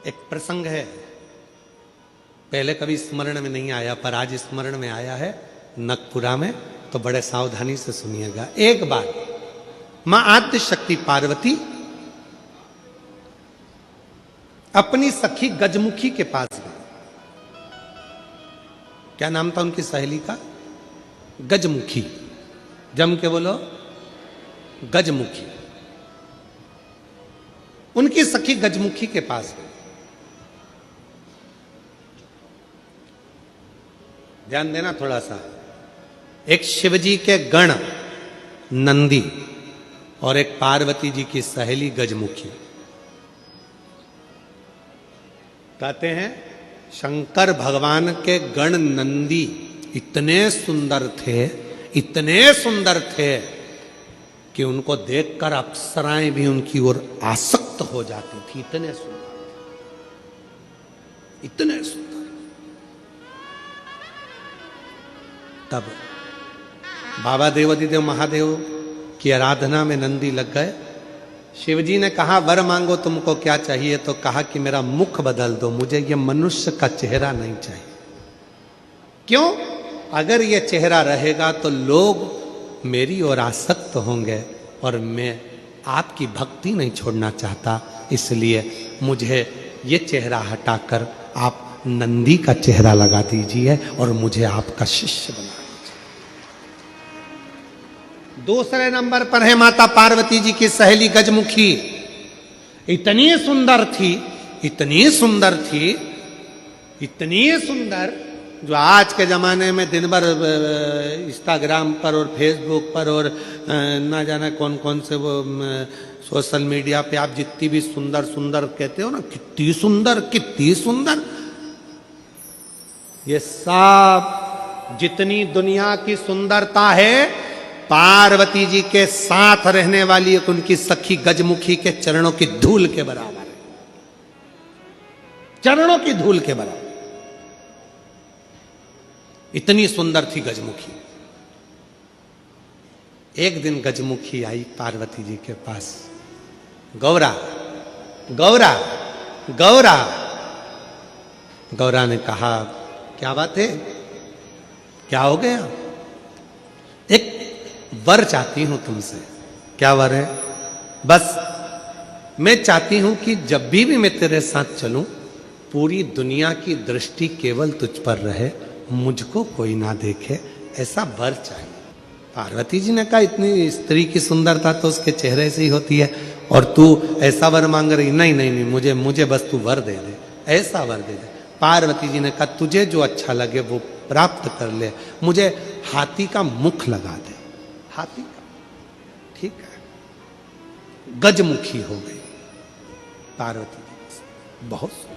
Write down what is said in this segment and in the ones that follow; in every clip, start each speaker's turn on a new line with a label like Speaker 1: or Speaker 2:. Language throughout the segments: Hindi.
Speaker 1: एक प्रसंग है, पहले कभी स्मरण में नहीं आया पर आज स्मरण में आया है नखपुरा में, तो बड़े सावधानी से सुनिएगा। एक बार मां आद्य शक्ति पार्वती अपनी सखी गजमुखी के पास गई। क्या नाम था उनकी सहेली का? गजमुखी। जम के बोलो, गजमुखी। उनकी सखी गजमुखी के पास गई। ध्यान देना थोड़ा सा। एक शिवजी के गण नंदी और एक पार्वती जी की सहेली गजमुखी। कहते हैं शंकर भगवान के गण नंदी इतने सुंदर थे कि उनको देखकर अप्सराएं भी उनकी ओर आसक्त हो जाती थी। इतने सुंदर। तब बाबा देवादिदेव महादेव की आराधना में नंदी लग गए। शिवजी ने कहा वर मांगो, तुमको क्या चाहिए? तो कहा कि मेरा मुख बदल दो, मुझे ये मनुष्य का चेहरा नहीं चाहिए। क्यों? अगर ये चेहरा रहेगा तो लोग मेरी ओर आसक्त होंगे और मैं आपकी भक्ति नहीं छोड़ना चाहता, इसलिए मुझे ये चेहरा हटाकर आप नंदी का चेहरा लगा दीजिए और मुझे आपका शिष्य बना दीजिए। दूसरे नंबर पर है माता पार्वती जी की सहेली गजमुखी। इतनी सुंदर जो आज के ज़माने में दिन भर इंस्टाग्राम पर और फेसबुक पर और ना जाने कौन कौन से वो सोशल मीडिया पे आप जितनी भी सुंदर कहते हो ना, कितनी सुंदर, ये सब जितनी दुनिया की सुंदरता है पार्वती जी के साथ रहने वाली एक उनकी सखी गजमुखी के चरणों की धूल के बराबर है। चरणों की धूल के बराबर। इतनी सुंदर थी गजमुखी। एक दिन गजमुखी आई पार्वती जी के पास। गौरा ने कहा क्या बात है, क्या हो गया? एक वर चाहती हूं तुमसे। क्या वर है? बस मैं चाहती हूं कि जब भी मैं तेरे साथ चलूं पूरी दुनिया की दृष्टि केवल तुझ पर रहे, मुझको कोई ना देखे, ऐसा वर चाहिए। पार्वती जी ने कहा इतनी स्त्री की सुंदरता तो उसके चेहरे से ही होती है और तू ऐसा वर मांग रही? नहीं, मुझे बस तू वर दे दे, ऐसा वर दे दे। पार्वती जी ने कहा तुझे जो अच्छा लगे वो प्राप्त कर ले, मुझे हाथी का मुख लगा दे। हाथी का, ठीक है। गजमुखी हो गई पार्वती जी, बहुत सुंदर।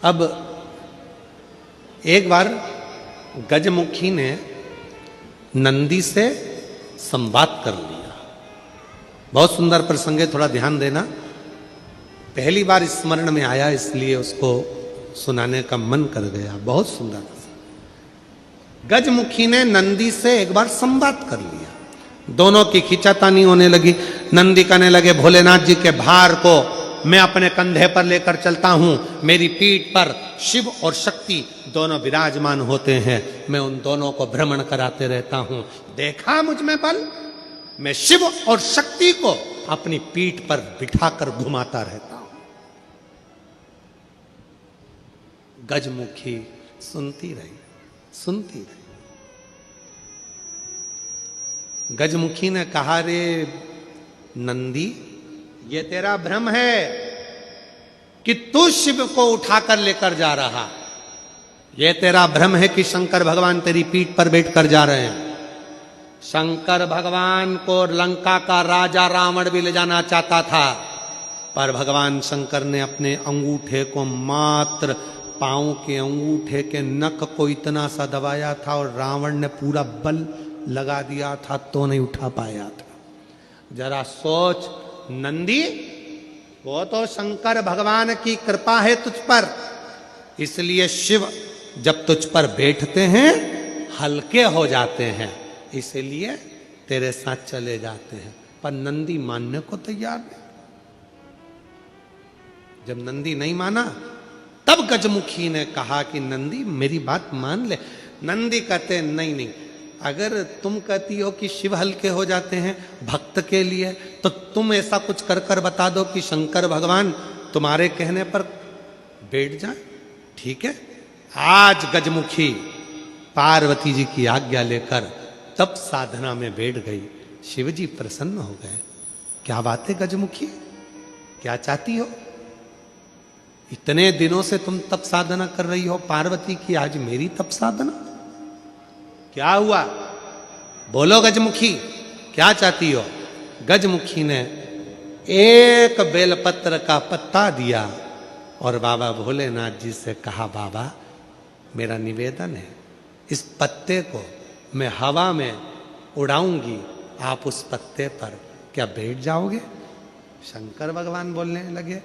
Speaker 1: अब एक बार गजमुखी ने नंदी से संवाद कर लिया। बहुत सुंदर प्रसंग है, थोड़ा ध्यान देना। पहली बार स्मरण में आया इसलिए उसको सुनाने का मन कर गया। बहुत सुंदर। गजमुखी ने नंदी से एक बार संवाद कर लिया। दोनों की खींचातानी होने लगी। नंदी कहने लगे भोलेनाथ जी के भार को मैं अपने कंधे पर लेकर चलता हूं, मेरी पीठ पर शिव और शक्ति दोनों विराजमान होते हैं, मैं उन दोनों को भ्रमण कराते रहता हूं। देखा मुझ में बल, मैं शिव और शक्ति को अपनी पीठ पर बिठाकर घुमाता रहता हूं। गजमुखी सुनती रही। गजमुखी ने कहा रे नंदी, ये तेरा भ्रम है कि तू शिव को उठाकर लेकर जा रहा। ये तेरा भ्रम है कि शंकर भगवान तेरी पीठ पर बैठकर जा रहे हैं। शंकर भगवान को लंका का राजा रावण भी ले जाना चाहता था, पर भगवान शंकर ने अपने अंगूठे को, मात्र पांव के अंगूठे के नख को इतना सा दबाया था और रावण ने पूरा बल लगा दिया था तो नहीं उठा पाया था। जरा सोच नंदी, वो तो शंकर भगवान की कृपा है तुझ पर, इसलिए शिव जब तुझ पर बैठते हैं हल्के हो जाते हैं, इसलिए तेरे साथ चले जाते हैं। पर नंदी मानने को तैयार नहीं। जब नंदी नहीं माना तब गजमुखी ने कहा कि नंदी मेरी बात मान ले। नंदी कहते नहीं नहीं, अगर तुम कहती हो कि शिव हल्के हो जाते हैं भक्त के लिए, तो तुम ऐसा कुछ कर कर बता दो कि शंकर भगवान तुम्हारे कहने पर बैठ जाए। ठीक है, आज गजमुखी पार्वती जी की आज्ञा लेकर तब साधना में बैठ गई। शिव जी प्रसन्न हो गए। क्या बात है गजमुखी, क्या चाहती हो? इतने दिनों से तुम तप साधना कर रही हो पार्वती की, आज मेरी तप साधना? क्या हुआ? बोलो गजमुखी, क्या चाहती हो? गजमुखी ने एक बेलपत्र का पत्ता दिया और बाबा भोलेनाथ जी से कहा, बाबा मेरा निवेदन है, इस पत्ते को मैं हवा में उड़ाऊंगी, आप उस पत्ते पर क्या बैठ जाओगे? शंकर भगवान बोलने लगे,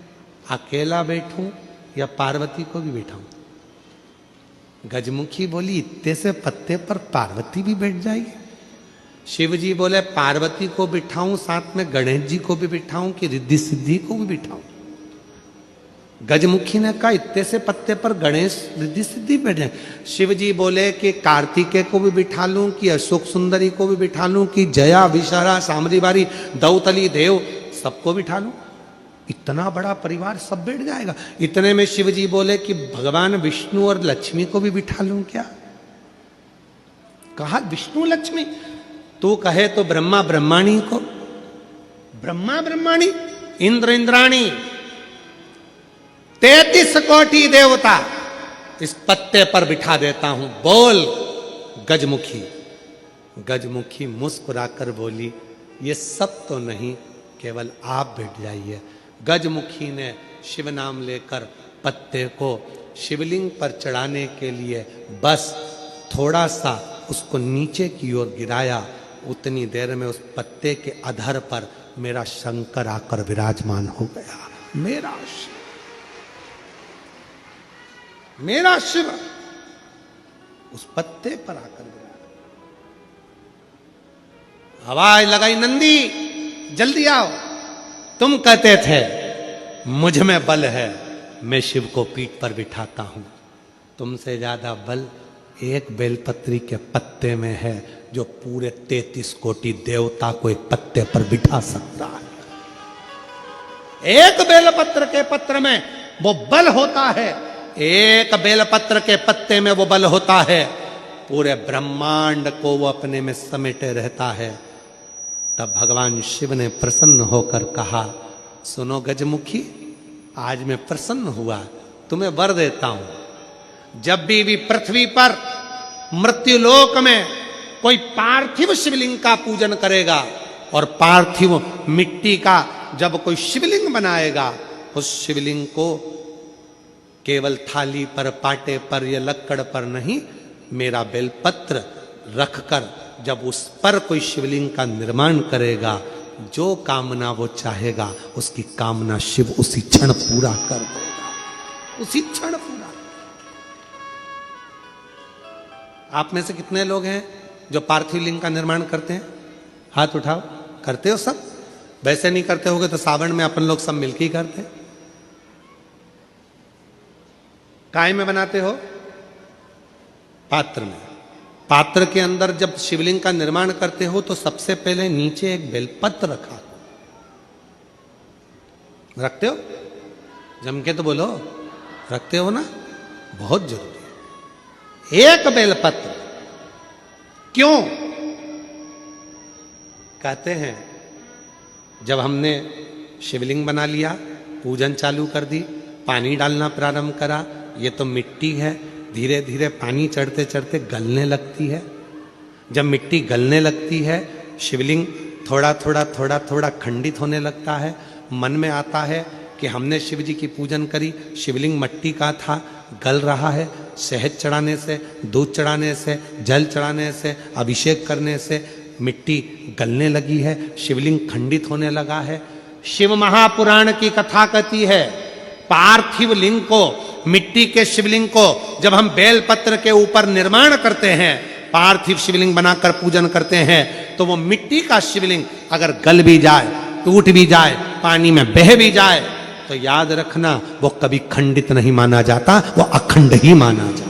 Speaker 1: अकेला बैठूं या पार्वती को भी बैठाऊं? गजमुखी बोली, इतने से पत्ते पर पार्वती भी बैठ जाएगी? शिव जी बोले, पार्वती को बिठाऊं, साथ में गणेश जी को भी बिठाऊं कि रिद्धि सिद्धि को भी बिठाऊं? गजमुखी ने कहा, इतने से पत्ते पर गणेश रिद्धि सिद्धि बैठ जाए। शिव जी बोले कि कार्तिकेय को भी बिठा लूं कि अशोक सुंदरी को भी बिठा लूं कि जया विशारा सामरी बारी दौतली देव सबको बिठा लूं? इतना बड़ा परिवार सब बैठ जाएगा? इतने में शिव जी बोले कि भगवान विष्णु और लक्ष्मी को भी बिठा लूं क्या? कहा विष्णु लक्ष्मी, तू कहे तो ब्रह्मा ब्रह्माणी को, ब्रह्मा ब्रह्माणी, इंद्र इंद्राणी, 33 कोटि देवता इस पत्ते पर बिठा देता हूं, बोल गजमुखी। गजमुखी मुस्कुराकर बोली, ये सब तो नहीं, केवल आप बैठ जाइए। गजमुखी ने शिव नाम लेकर पत्ते को शिवलिंग पर चढ़ाने के लिए बस थोड़ा सा उसको नीचे की ओर गिराया। उतनी देर में उस पत्ते के अधर पर मेरा शंकर आकर विराजमान हो गया। मेरा शिव, मेरा शिव उस पत्ते पर आकर विराजमान। आवाज लगाई, नंदी जल्दी आओ। तुम कहते थे मुझ में बल है, मैं शिव को पीठ पर बिठाता हूं। तुमसे ज्यादा बल एक बेलपत्री के पत्ते में है, जो पूरे 33 कोटि देवता को एक पत्ते पर बिठा सकता है। एक बेलपत्र के पत्र में वो बल होता है, एक बेलपत्र के पत्ते में वो बल होता है, पूरे ब्रह्मांड को वो अपने में समेटे रहता है। तब भगवान शिव ने प्रसन्न होकर कहा, सुनो गजमुखी, आज मैं प्रसन्न हुआ, तुम्हें वर देता हूं। जब भी पृथ्वी पर मृत्युलोक में कोई पार्थिव शिवलिंग का पूजन करेगा और पार्थिव मिट्टी का जब कोई शिवलिंग बनाएगा, उस शिवलिंग को केवल थाली पर, पाटे पर या लक्कड़ पर नहीं, मेरा बेलपत्र रखकर जब उस पर कोई शिवलिंग का निर्माण करेगा, जो कामना वो चाहेगा उसकी कामना शिव उसी क्षण पूरा कर देगा, उसी क्षण पूरा। आप में से कितने लोग हैं जो पार्थिव लिंग का निर्माण करते हैं? हाथ उठाओ। करते हो सब? वैसे नहीं करते होगे तो सावन में अपन लोग सब मिलकर ही करते हैं। काय में बनाते हो? पात्र में। पात्र के अंदर जब शिवलिंग का निर्माण करते हो तो सबसे पहले नीचे एक बेलपत्र रखा, रखते हो? जम के तो बोलो, रखते हो ना? बहुत जरूरी है एक बेलपत्र। क्यों? कहते हैं जब हमने शिवलिंग बना लिया, पूजन चालू कर दी, पानी डालना प्रारंभ करा, ये तो मिट्टी है, धीरे धीरे पानी चढ़ते चढ़ते गलने लगती है। जब मिट्टी गलने लगती है, शिवलिंग थोड़ा थोड़ा थोड़ा थोड़ा खंडित होने लगता है। मन में आता है कि हमने शिव जी की पूजन करी, शिवलिंग मिट्टी का था, गल रहा है। शहद चढ़ाने से, दूध चढ़ाने से, जल चढ़ाने से, अभिषेक करने से मिट्टी गलने लगी है, शिवलिंग खंडित होने लगा है। शिव महापुराण की कथा कहती है, पार्थिव लिंग को, मिट्टी के शिवलिंग को जब हम बेलपत्र के ऊपर निर्माण करते हैं, पार्थिव शिवलिंग बनाकर पूजन करते हैं, तो वो मिट्टी का शिवलिंग अगर गल भी जाए, टूट भी जाए, पानी में बह भी जाए, तो याद रखना वो कभी खंडित नहीं माना जाता, वो अखंड ही माना जाता।